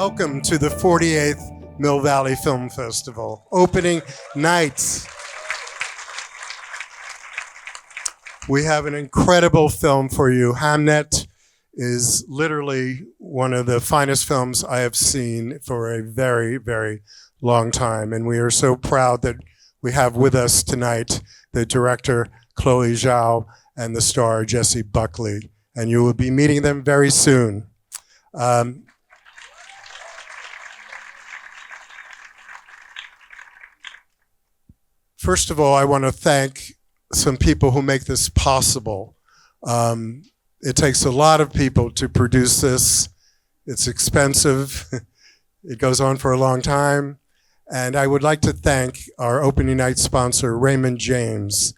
Welcome to the 48th Mill Valley Film Festival, opening night. We have an incredible film for you. HAMNET is literally one of the finest films I have seen for a very, very long time. And we are so proud that we have with us tonight the director, Chloe Zhao, and the star, Jessie Buckley. And you will be meeting them very soon. First of all, I want to thank some people who make this possible. It takes a lot of people to produce this. It's expensive. It goes on for a long time. And I would like to thank our opening night sponsor, Raymond James.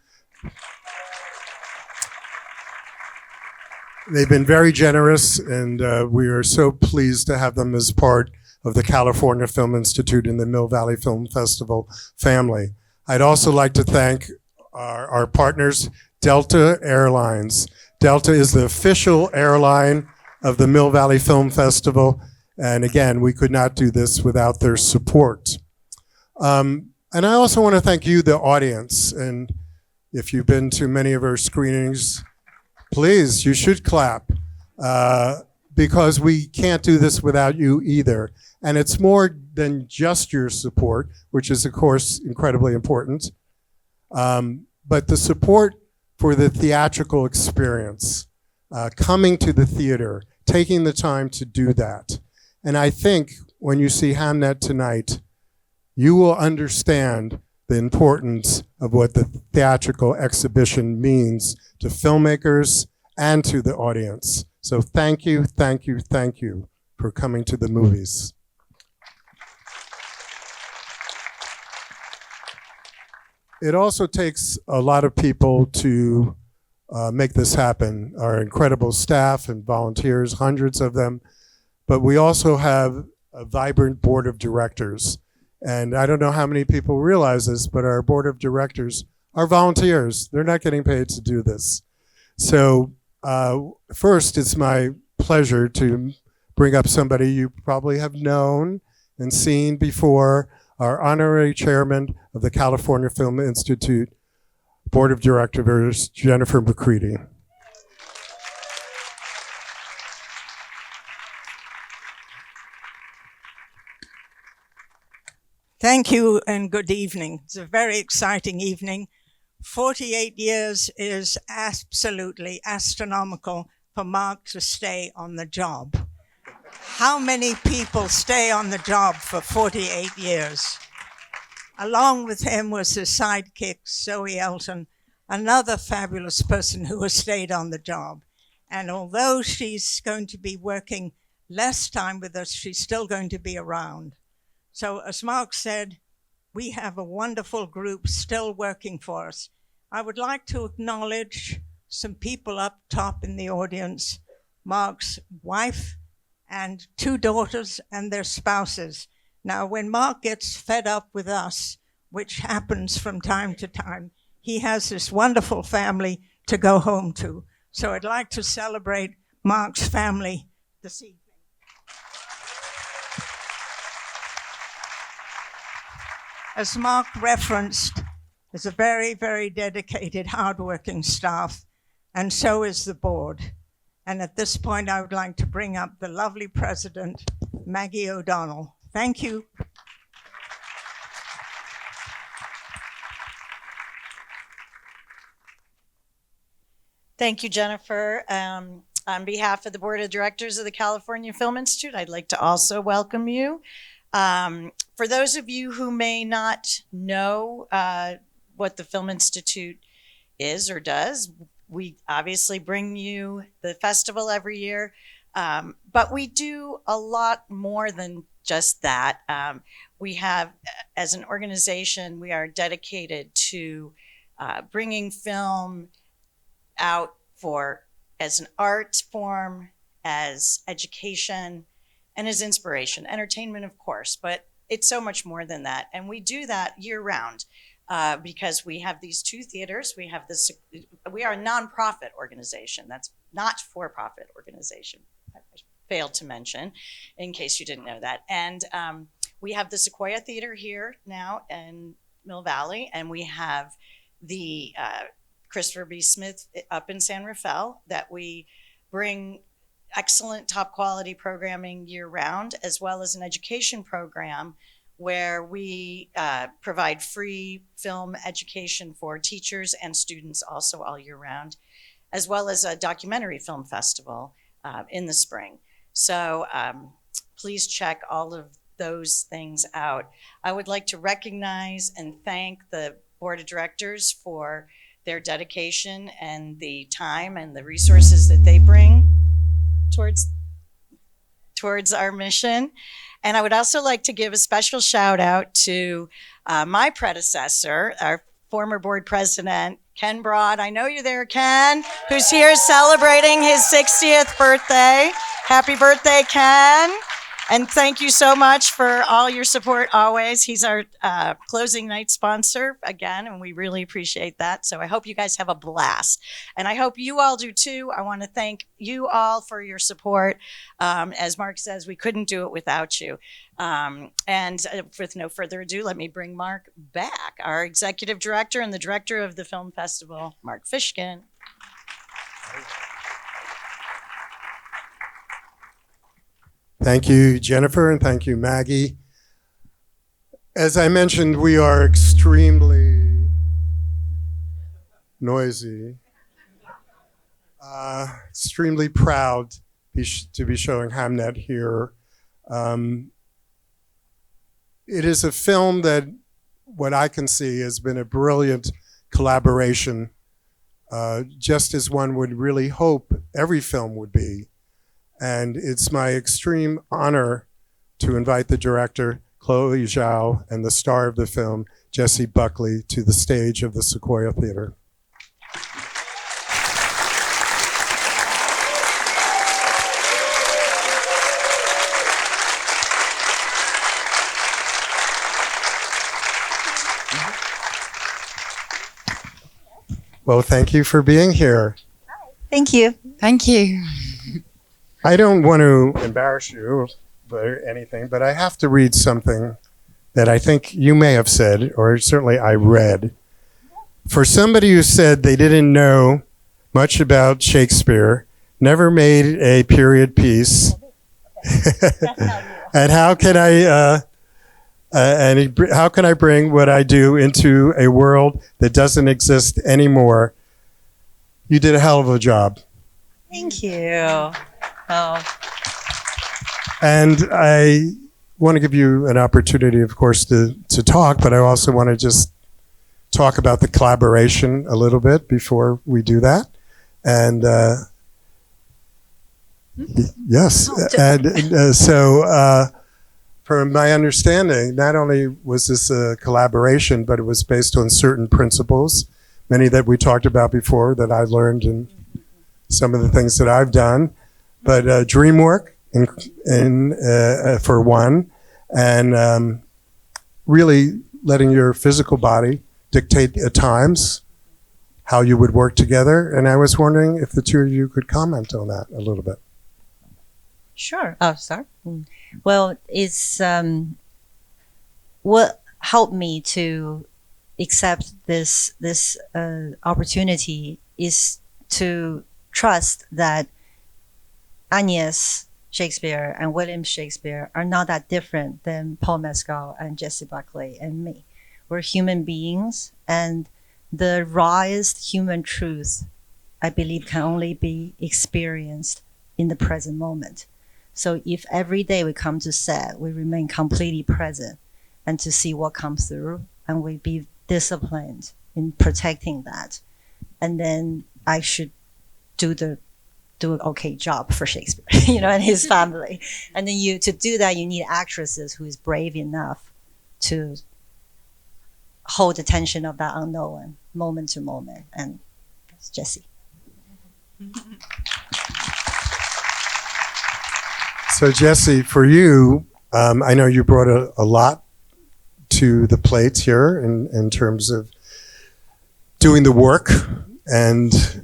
They've been very generous, and we are so pleased to have them as part of the California Film Institute and the Mill Valley Film Festival family. I'd also like to thank our partners, Delta Airlines. Delta is the official airline of the Mill Valley Film Festival. And again, we could not do this without their support. And I also want to thank you, the audience. And if you've been to many of our screenings, please, you should clap. Because we can't do this without you either. And it's more than just your support, which is, of course, incredibly important, but the support for the theatrical experience, coming to the theater, taking the time to do that. And I think when you see HAMNET tonight, you will understand the importance of what the theatrical exhibition means to filmmakers and to the audience. So thank you, thank you, thank you for coming to the movies. It also takes a lot of people to make this happen. Our incredible staff and volunteers, hundreds of them, but we also have a vibrant board of directors. And I don't know how many people realize this, but our board of directors are volunteers. They're not getting paid to do this. So first, it's my pleasure to bring up somebody you probably have known and seen before, our honorary chairman of the California Film Institute Board of Directors, Jennifer McCready. Thank you and good evening. It's a very exciting evening. 48 years is absolutely astronomical for Mark to stay on the job. How many people stay on the job for 48 years? Along with him was his sidekick, Zoe Elton, another fabulous person who has stayed on the job. And although she's going to be working less time with us, she's still going to be around. So as Mark said, we have a wonderful group still working for us. I would like to acknowledge some people up top in the audience, Mark's wife and 2 daughters and their spouses. Now, when Mark gets fed up with us, which happens from time to time, he has this wonderful family to go home to. So I'd like to celebrate Mark's family this evening. As Mark referenced, is a very, very dedicated, hardworking staff, and so is the board. And at this point, I would like to bring up the lovely president, Maggie O'Donnell. Thank you. Thank you, Jennifer. On behalf of the Board of Directors of the California Film Institute, I'd like to also welcome you. For those of you who may not know what the Film Institute is or does, we obviously bring you the festival every year, but we do a lot more than just that. We have, as an organization, we are dedicated to bringing film out as an art form, as education, and as inspiration. Entertainment, of course, but it's so much more than that. And we do that year round because we have these 2 theaters. We are a nonprofit organization. That's not for-profit organization. failed to mention, in case you didn't know that. And we have the Sequoia Theater here now in Mill Valley, and we have the Christopher B. Smith up in San Rafael that we bring excellent top quality programming year round, as well as an education program where we provide free film education for teachers and students also all year round, as well as a documentary film festival in the spring. So please check all of those things out. I would like to recognize and thank the board of directors for their dedication and the time and the resources that they bring towards our mission. And I would also like to give a special shout out to my predecessor, our former board president, Ken Broad. I know you're there, Ken, who's here celebrating his 60th birthday. Happy birthday, Ken. And thank you so much for all your support always. He's our closing night sponsor again, and we really appreciate that. So I hope you guys have a blast. And I hope you all do too. I want to thank you all for your support. As Mark says, we couldn't do it without you. And with no further ado, let me bring Mark back, our executive director and the director of the film festival, Mark Fishkin. Thank you, Jennifer, and thank you, Maggie. As I mentioned, we are extremely noisy, extremely proud to be showing HAMNET here. It is a film that, what I can see, has been a brilliant collaboration, just as one would really hope every film would be. And it's my extreme honor to invite the director, Chloe Zhao, and the star of the film, Jessie Buckley, to the stage of the Sequoia Theater. Well, thank you for being here. Thank you. Thank you. I don't want to embarrass you or anything, but I have to read something that I think you may have said, or certainly I read. For somebody who said they didn't know much about Shakespeare, never made a period piece, and how can I bring what I do into a world that doesn't exist anymore? You did a hell of a job. Thank you. Oh. And I want to give you an opportunity, of course, to talk, but I also want to just talk about the collaboration a little bit before we do that. And yes, and so from my understanding, not only was this a collaboration, but it was based on certain principles, many that we talked about before that I learned in some of the things that I've done. But dream work for one, and really letting your physical body dictate at times how you would work together. And I was wondering if the two of you could comment on that a little bit. Sure. Oh, sorry. Well, it's what helped me to accept this opportunity is to trust that Agnes Shakespeare and William Shakespeare are not that different than Paul Mescal and Jessie Buckley and me. We're human beings, and the rawest human truth, I believe, can only be experienced in the present moment. So if every day we come to set, we remain completely present and to see what comes through, and we be disciplined in protecting that, and then I should do an okay job for Shakespeare, and his family. And then to do that, you need actresses who is brave enough to hold the tension of that unknown moment to moment. And that's Jessie. So Jessie, for you, I know you brought a lot to the plate here in terms of doing the work, and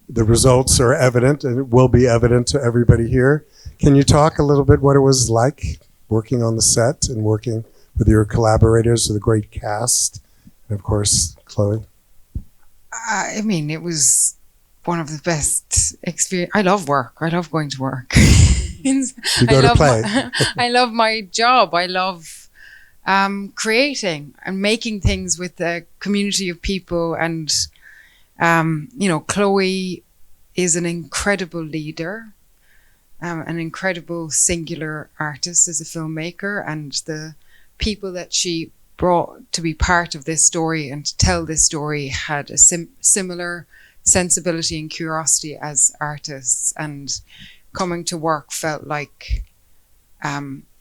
the results are evident and it will be evident to everybody here. Can you talk a little bit what it was like working on the set and working with your collaborators, with a great cast, and of course, Chloe? I mean, it was one of the best experience. I love work. I love going to work. You go to play. I love my job. I love creating and making things with a community of people. And, you know, Chloe is an incredible leader, an incredible singular artist as a filmmaker, and the people that she brought to be part of this story and to tell this story had a similar sensibility and curiosity as artists, and coming to work felt like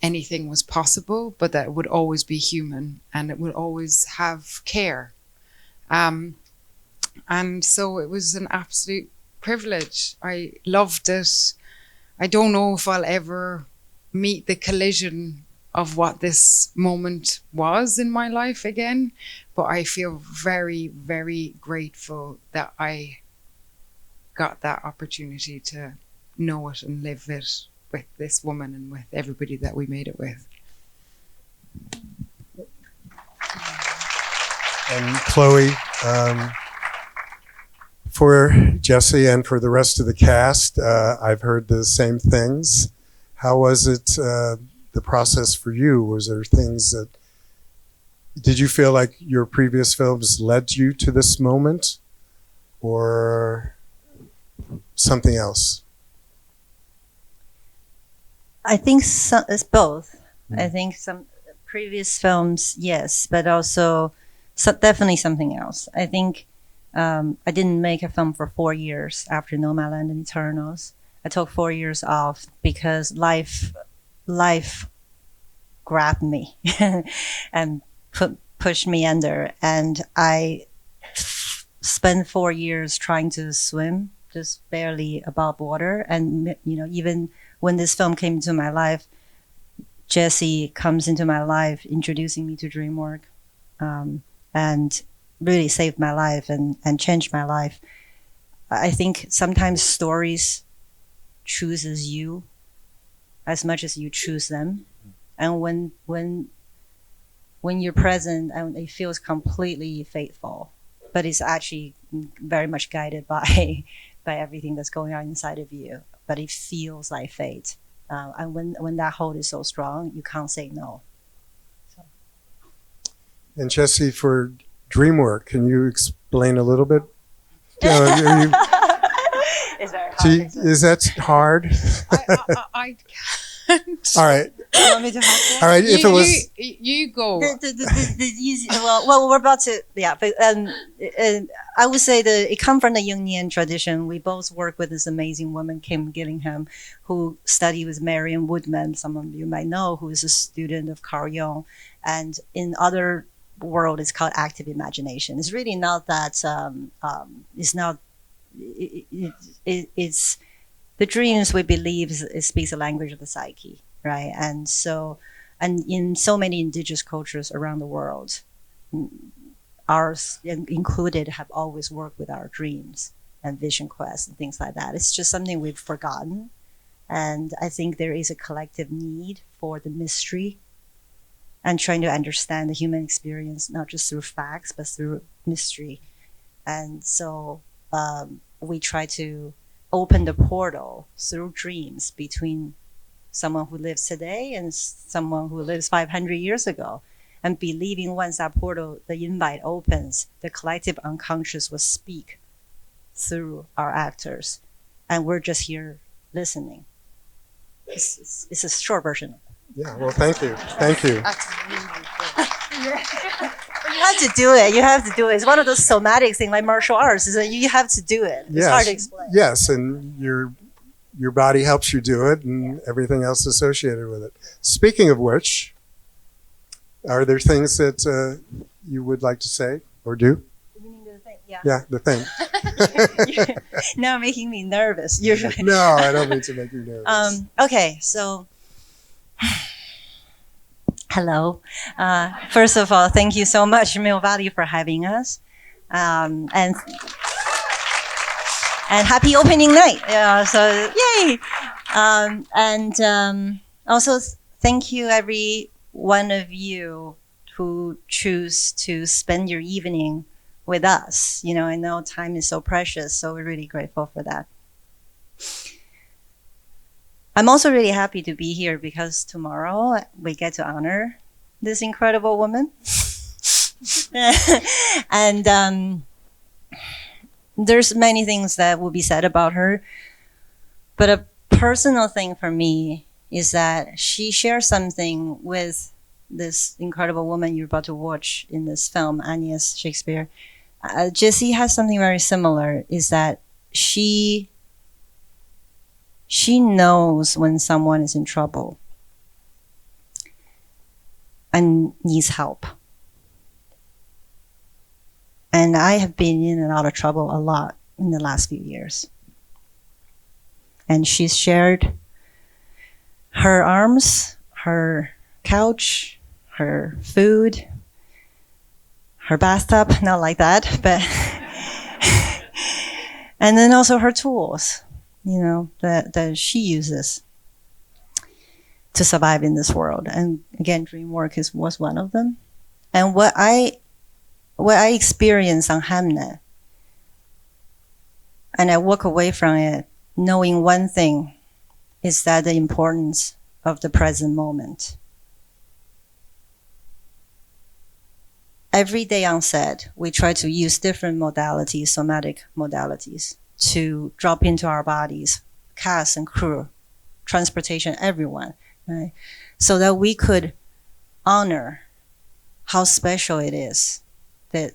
anything was possible, but that it would always be human and it would always have care. And so it was an absolute privilege. I loved it. I don't know if I'll ever meet the collision of what this moment was in my life again, but I feel very, very grateful that I got that opportunity to know it and live it with this woman and with everybody that we made it with. And Chloe, for Jessie and for the rest of the cast, I've heard the same things. How was it, the process for you? Was there things that, did you feel like your previous films led you to this moment, or something else? I think it's both. I think some previous films, yes, but also definitely something else. I think I didn't make a film for 4 years after Nomadland and Eternals. I took 4 years off because life grabbed me and pushed me under, and I spent 4 years trying to swim just barely above water. And you know, even when this film came into my life, Jessie comes into my life introducing me to DreamWorks, and really saved my life and changed my life. I think sometimes stories chooses you as much as you choose them. And when you're present, and it feels completely faithful, but it's actually very much guided by everything that's going on inside of you. But it feels like fate. And when that hold is so strong, you can't say no. So. And Jessie, for DreamWorks, can you explain a little bit? It's very hard. Is that hard? I can't. All right. You want me to help All right. If it was, you go. the easy, well, we're about to, yeah. But I would say it comes from the Jungian tradition. We both work with this amazing woman, Kim Gillingham, who studied with Marion Woodman. Some of you might know, who is a student of Carl Jung, and in other world, it's called active imagination. It's really not that. It's not. It's the dreams we believe it speaks a language of the psyche, right? And so, and in so many indigenous cultures around the world, ours included, have always worked with our dreams and vision quests and things like that. It's just something we've forgotten. And I think there is a collective need for the mystery and trying to understand the human experience, not just through facts, but through mystery. And so we try to open the portal through dreams between someone who lives today and someone who lives 500 years ago. And believing once that portal, the invite opens, the collective unconscious will speak through our actors. And we're just here listening. It's a short version of it. yeah. Well, thank you. Thank you. You have to do it. You have to do it. It's one of those somatic things like martial arts. Is that you have to do it. It's hard to explain. Yes, and your body helps you do it, and everything else associated with it. Speaking of which, are there things that you would like to say or do? You mean the thing? Yeah. Yeah, the thing. You're now making me nervous. Usually. No, I don't mean to make you nervous. Okay, so hello. First of all, thank you so much, Mill Valley, for having us, and happy opening night. So yay! Also, thank you, every one of you who choose to spend your evening with us. You know, I know time is so precious, so we're really grateful for that. I'm also really happy to be here because tomorrow we get to honor this incredible woman. And there's many things that will be said about her, but a personal thing for me is that she shares something with this incredible woman you're about to watch in this film, Agnes Shakespeare. Jessie has something very similar, is that she knows when someone is in trouble and needs help. And I have been in and out of trouble a lot in the last few years. And she's shared her arms, her couch, her food, her bathtub, not like that, but and then also her tools, you know, that she uses to survive in this world. And again, dream work was one of them. And what I experienced on HAMNET, and I walk away from it knowing one thing, is that the importance of the present moment. Every day on set, we try to use different modalities, somatic modalities, to drop into our bodies, cast and crew, transportation, everyone, right? So that we could honor how special it is that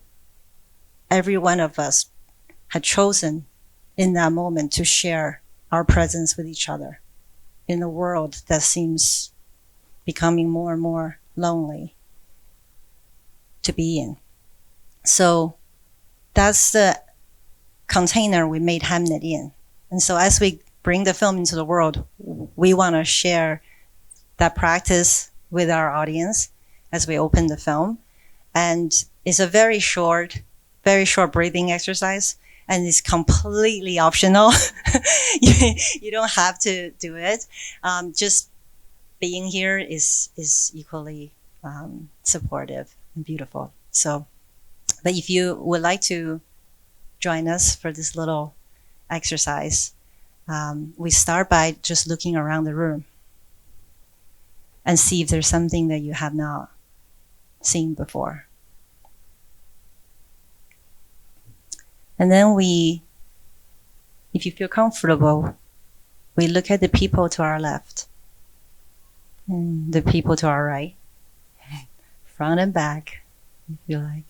every one of us had chosen in that moment to share our presence with each other in a world that seems becoming more and more lonely to be in. So that's the container we made HAMNET in. And so as we bring the film into the world, we want to share that practice with our audience as we open the film. And it's a very short breathing exercise, and it's completely optional. You don't have to do it. Just being here is equally supportive and beautiful. So, but if you would like to join us for this little exercise, we start by just looking around the room and see if there's something that you have not seen before. And then if you feel comfortable, we look at the people to our left and the people to our right, front and back, if you like.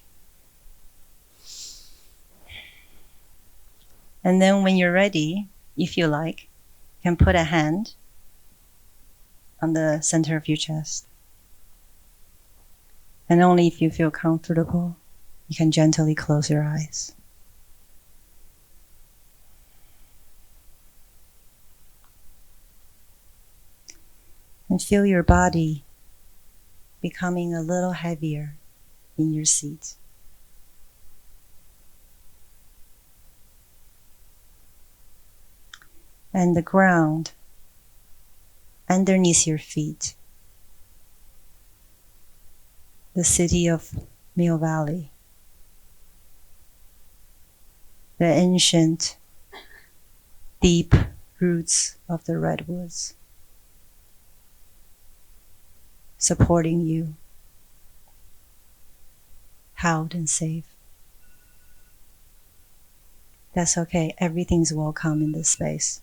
And then when you're ready, if you like, you can put a hand on the center of your chest. And only if you feel comfortable, you can gently close your eyes. And feel your body becoming a little heavier in your seat. And the ground underneath your feet. The city of Mill Valley. The ancient, deep roots of the redwoods. Supporting you, held and safe. That's okay. Everything's welcome in this space.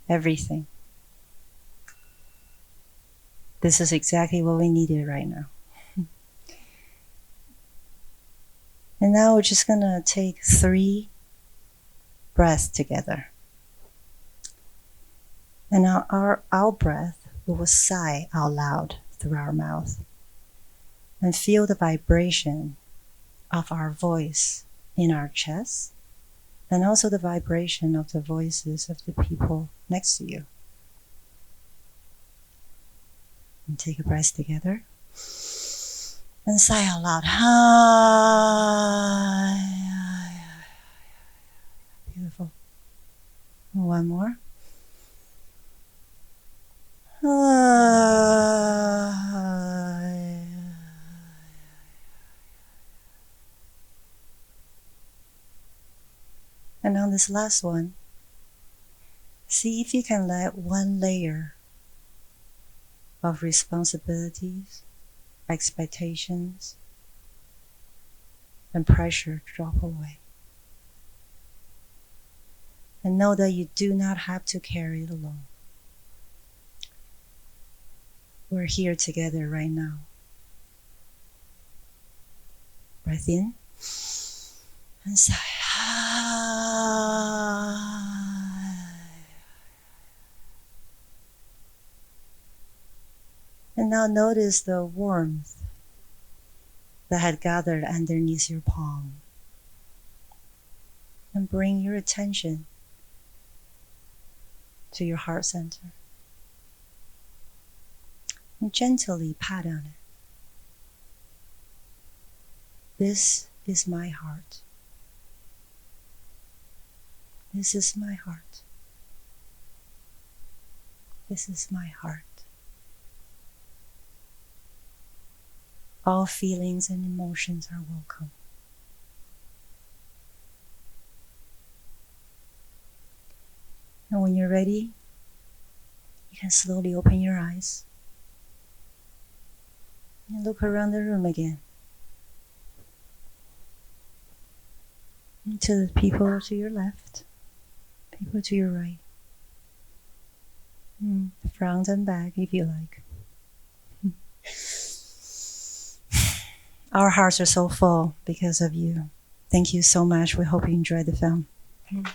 Everything. This is exactly what we needed right now. And now we're just gonna take 3 breaths together. And our out breath, we will sigh out loud through our mouth and feel the vibration of our voice in our chest, and also the vibration of the voices of the people next to you. And take a breath together and sigh out loud. Beautiful. One more. And on this last one, see if you can let one layer of responsibilities, expectations, and pressure drop away. And know that you do not have to carry it alone. We're here together right now. Breath in and sigh. And now notice the warmth that had gathered underneath your palm. And bring your attention to your heart center. And gently pat on it. This is my heart. This is my heart. This is my heart. All feelings and emotions are welcome. And when you're ready, you can slowly open your eyes and look around the room again. And to the people to your left, people to your right. Front and back if you like. Our hearts are so full because of you. Thank you so much. We hope you enjoyed the film. Thank you.